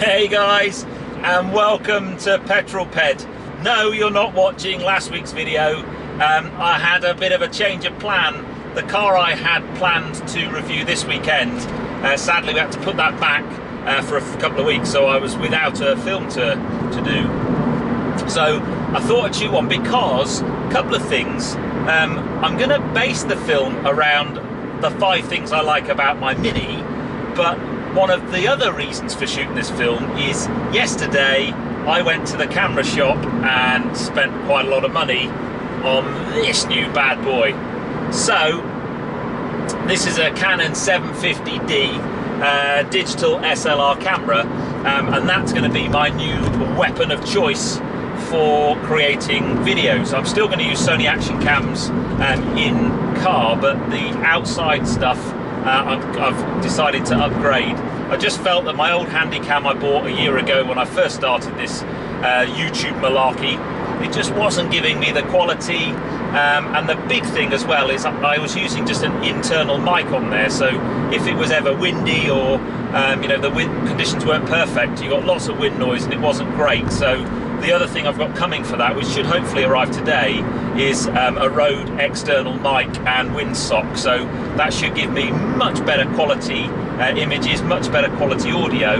Hey guys, and welcome to Petrol Ped. No, you're not watching last week's video. I had a bit of a change of plan. The car I had planned to review this weekend, sadly we had to put that back for a couple of weeks, so I was without a film to do. So I thought I'd shoot one because a couple of things. I'm going to base the film around the 5 things I like about my Mini, but one of the other reasons for shooting this film is yesterday I went to the camera shop and spent quite a lot of money on this new bad boy. So this is a Canon 750D digital SLR camera, and that's going to be my new weapon of choice for creating videos. I'm still going to use Sony action cams in car, but the outside stuff I've decided to upgrade. I just felt that my old Handycam I bought a year ago when I first started this YouTube malarkey, it just wasn't giving me the quality, and the big thing as well is I was using just an internal mic on there, so if it was ever windy or you know, the wind conditions weren't perfect, you got lots of wind noise and it wasn't great. So the other thing I've got coming for that, which should hopefully arrive today, is a Rode external mic and windsock. So that should give me much better quality images, much better quality audio,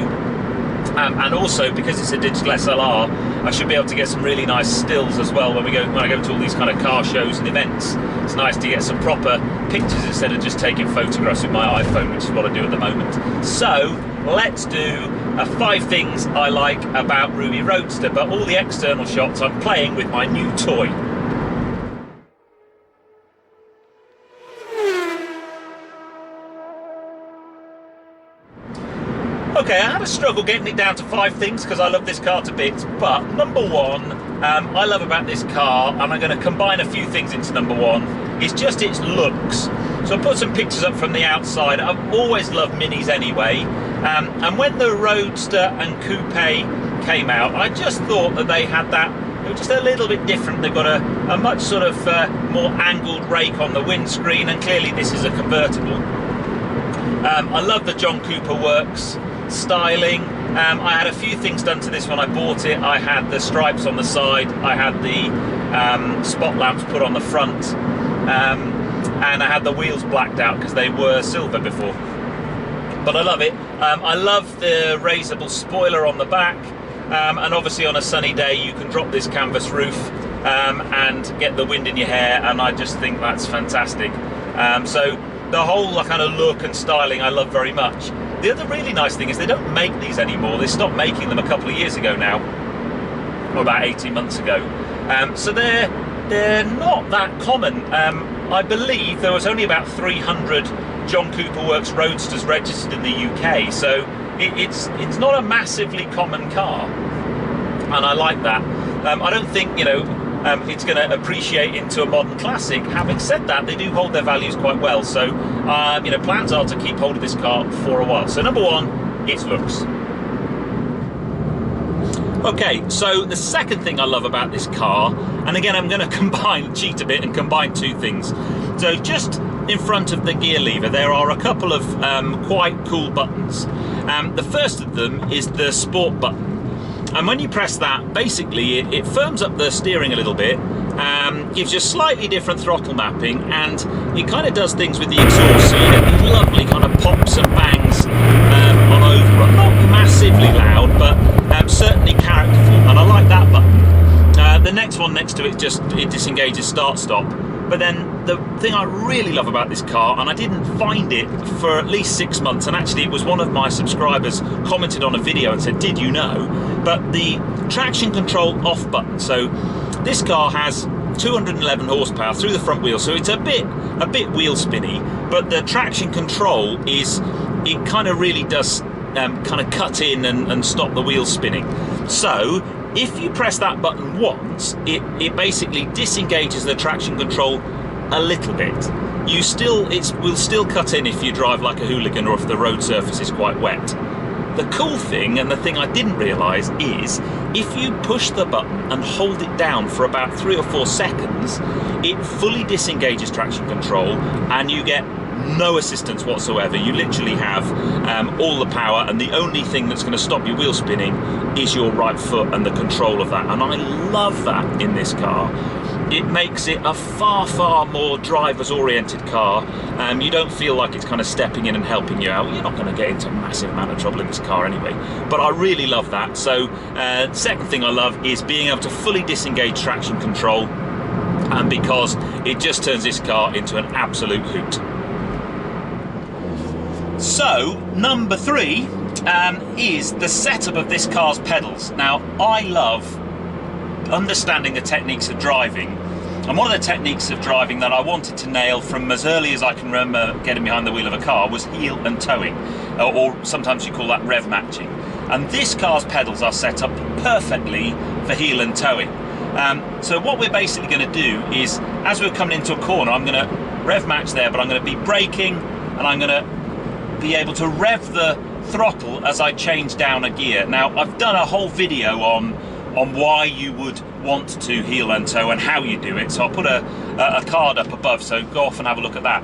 and also because it's a digital SLR, I should be able to get some really nice stills as well when I go to all these kind of car shows and events. It's nice to get some proper pictures instead of just taking photographs with my iPhone, which is what I do at the moment. So let's do 5 things I like about Ruby Roadster, but all the external shots I'm playing with my new toy. Okay, I had a struggle getting it down to 5 things because I love this car to bits, but number 1 I love about this car, and I'm going to combine a few things into number 1, is just its looks. So I put some pictures up from the outside. I've always loved Minis anyway, and when the Roadster and Coupe came out, I just thought that they had that, they were just a little bit different. They've got a much sort of more angled rake on the windscreen, and clearly this is a convertible. I love the John Cooper Works styling. I had a few things done to this when I bought it. I had the stripes on the side, I had the spot lamps put on the front, and I had the wheels blacked out because they were silver before. But I love it. I love the raisable spoiler on the back, and obviously on a sunny day you can drop this canvas roof and get the wind in your hair, and I just think that's fantastic. So the whole kind of look and styling I love very much. The other really nice thing is they don't make these anymore. They stopped making them a couple of years ago now, or about 18 months ago. So they're not that common. I believe there was only about 300 John Cooper Works Roadsters registered in the UK, so it's not a massively common car, and I like that. I don't think, you know, it's going to appreciate into a modern classic. Having said that, they do hold their values quite well, so you know, plans are to keep hold of this car for a while. So number 1, its looks. Okay, so the second thing I love about this car, and again I'm going to cheat a bit and combine 2 things. So just in front of the gear lever there are a couple of quite cool buttons. The first of them is the sport button. And when you press that, basically it firms up the steering a little bit, gives you a slightly different throttle mapping, and it kind of does things with the exhaust, so you get these lovely kind of pops and bangs on overrun. Not massively loud, but certainly characterful, and I like that button. The next one next to it it disengages start-stop. But then the thing I really love about this car, and I didn't find it for at least 6 months, and actually it was one of my subscribers commented on a video and said, did you know? But the traction control off button. So this car has 211 horsepower through the front wheel, so it's a bit wheel spinny, but the traction control it kind of really does kind of cut in and stop the wheel spinning. So if you press that button once, it basically disengages the traction control a little bit. It will still cut in if you drive like a hooligan or if the road surface is quite wet. The cool thing, and the thing I didn't realise, is if you push the button and hold it down for about 3 or 4 seconds, it fully disengages traction control and you get no assistance whatsoever. You literally have all the power, and the only thing that's going to stop your wheel spinning is your right foot and the control of that. And I love that in this car. It makes it a far, far more driver's oriented car. You don't feel like it's kind of stepping in and helping you out. You're not going to get into a massive amount of trouble in this car anyway. But I really love that. So second thing I love is being able to fully disengage traction control, and because it just turns this car into an absolute hoot. So number 3 is the setup of this car's pedals. Now, I love understanding the techniques of driving, and one of the techniques of driving that I wanted to nail from as early as I can remember getting behind the wheel of a car was heel and towing, or sometimes you call that rev matching. And this car's pedals are set up perfectly for heel and towing. So what we're basically going to do is, as we're coming into a corner, I'm going to rev match there, but I'm going to be braking, and I'm going to be able to rev the throttle as I change down a gear. Now, I've done a whole video on why you would want to heel and tow and how you do it, so I'll put a card up above, so go off and have a look at that.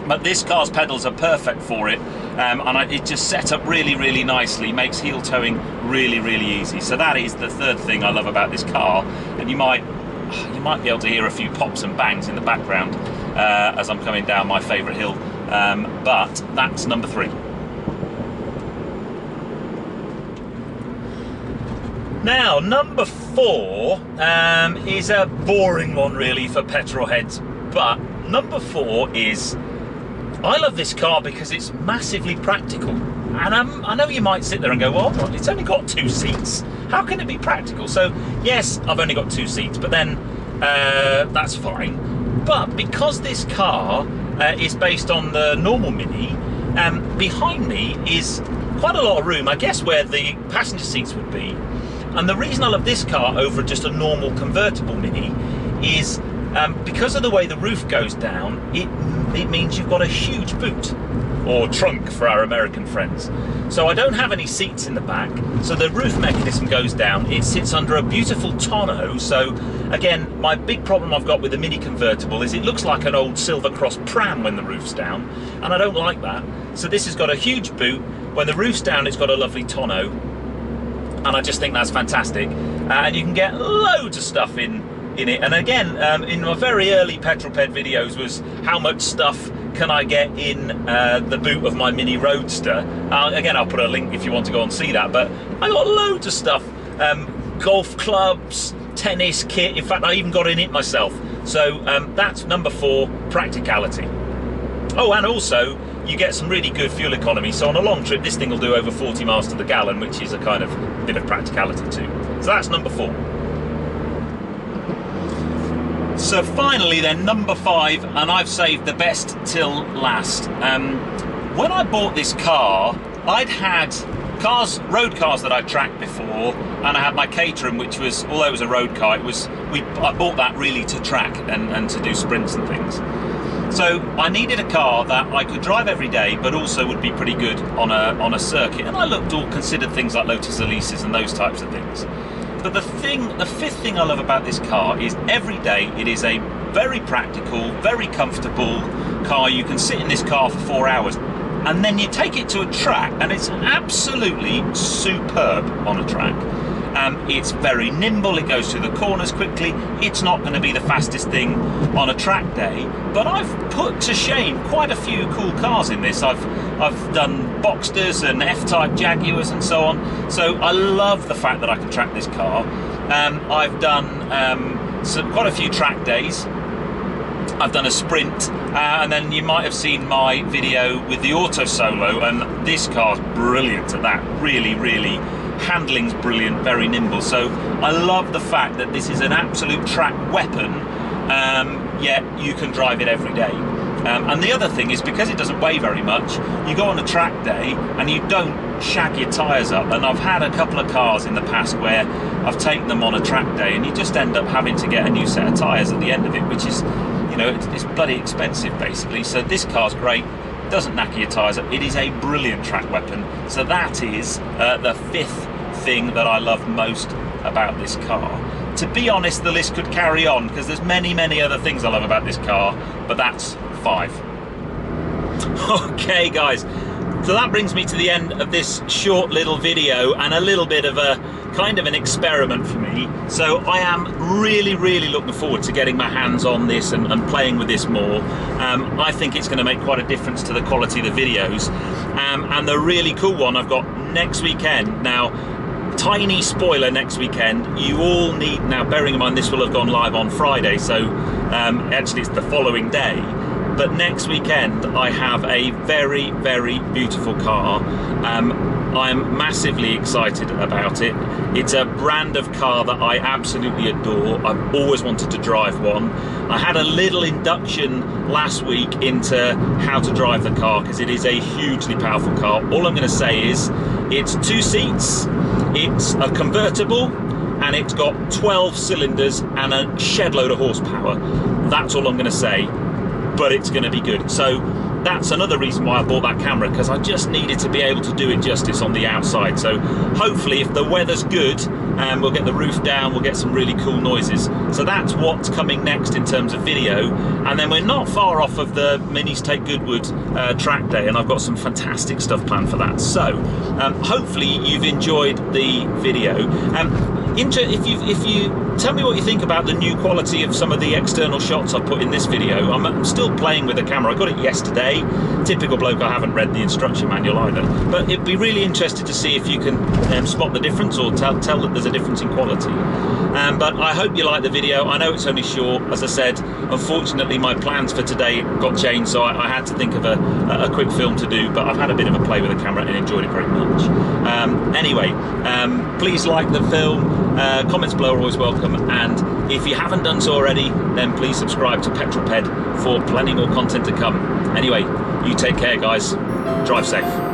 But this car's pedals are perfect for it, and it just set up really, really nicely, makes heel towing really, really easy. So that is the third thing I love about this car, and you might be able to hear a few pops and bangs in the background as I'm coming down my favourite hill, but that's number 3. Now, number 4 is a boring one really for petrol heads, but number 4 is, I love this car because it's massively practical. And I know you might sit there and go, well, it's only got 2 seats. How can it be practical? So yes, I've only got 2 seats, but then that's fine. But because this car is based on the normal Mini, behind me is quite a lot of room, I guess, where the passenger seats would be. And the reason I love this car over just a normal convertible Mini is because of the way the roof goes down, it means you've got a huge boot, or trunk for our American friends. So I don't have any seats in the back, so the roof mechanism goes down. It sits under a beautiful tonneau. So again, my big problem I've got with the Mini convertible is it looks like an old Silver Cross pram when the roof's down, and I don't like that. So this has got a huge boot. When the roof's down, it's got a lovely tonneau, and I just think that's fantastic. And you can get loads of stuff in it. And again, in my very early Petrol Ped videos was how much stuff can I get in the boot of my Mini Roadster. Again, I'll put a link if you want to go and see that, but I got loads of stuff. Golf clubs, tennis kit, in fact I even got in it myself. So that's number 4, practicality. Oh, and also you get some really good fuel economy. So on a long trip, this thing will do over 40 miles to the gallon, which is a kind of bit of practicality too. So that's number 4. So finally then, number 5, and I've saved the best till last. When I bought this car, I'd had road cars that I'd tracked before, and I had my Caterham, which was, although it was a road car, I bought that really to track and to do sprints and things. So I needed a car that I could drive every day, but also would be pretty good on a circuit. And I considered things like Lotus Elises and those types of things. But the 5th thing I love about this car is every day it is a very practical, very comfortable car. You can sit in this car for 4 hours, and then you take it to a track, and it's absolutely superb on a track. It's very nimble, it goes through the corners quickly. It's not going to be the fastest thing on a track day, but I've put to shame quite a few cool cars in this. I've done Boxsters and F-Type Jaguars and so on, so I love the fact that I can track this car. I've done quite a few track days. I've done a sprint, and then you might have seen my video with the Auto Solo, and this car's brilliant at that. Really, really, handling's brilliant, very nimble. So I love the fact that this is an absolute track weapon, yet you can drive it every day. And the other thing is, because it doesn't weigh very much, you go on a track day and you don't shag your tyres up. And I've had a couple of cars in the past where I've taken them on a track day and you just end up having to get a new set of tyres at the end of it, which is, you know, it's bloody expensive basically. So this car's great, doesn't knacker your tyres up. It is a brilliant track weapon. So that is the 5th thing that I love most about this car. To be honest, the list could carry on because there's many, many other things I love about this car, but that's 5. Okay guys, so that brings me to the end of this short little video and a little bit of a kind of an experiment for me. So I am really looking forward to getting my hands on this and playing with this more. I think it's going to make quite a difference to the quality of the videos. And the really cool one I've got next weekend. Now, tiny spoiler next weekend, you all need, now bearing in mind this will have gone live on Friday, so actually it's the following day. But next weekend I have a very beautiful car. I'm massively excited about it. It's a brand of car that I absolutely adore. I've always wanted to drive one. I had a little induction last week into how to drive the car because it is a hugely powerful car. All I'm going to say is it's 2 seats, it's a convertible, and it's got 12 cylinders and a shed load of horsepower. That's all I'm going to say. But it's going to be good. So that's another reason why I bought that camera, because I just needed to be able to do it justice on the outside. So hopefully if the weather's good, we'll get the roof down, we'll get some really cool noises. So that's what's coming next in terms of video. And then we're not far off of the Minis Take Goodwood track day, and I've got some fantastic stuff planned for that. So hopefully you've enjoyed the video. If you tell me what you think about the new quality of some of the external shots I put in this video. I'm still playing with the camera. I got it yesterday. Typical bloke, I haven't read the instruction manual either. But it'd be really interested to see if you can spot the difference or tell that there's a difference in quality. But I hope you like the video. I know it's only short. As I said, unfortunately my plans for today got changed, so I had to think of a quick film to do, but I've had a bit of a play with the camera and enjoyed it very much. Anyway, please like the film. Comments below are always welcome, and if you haven't done so already, then please subscribe to Petrol Ped for plenty more content to come. Anyway, you take care guys, drive safe.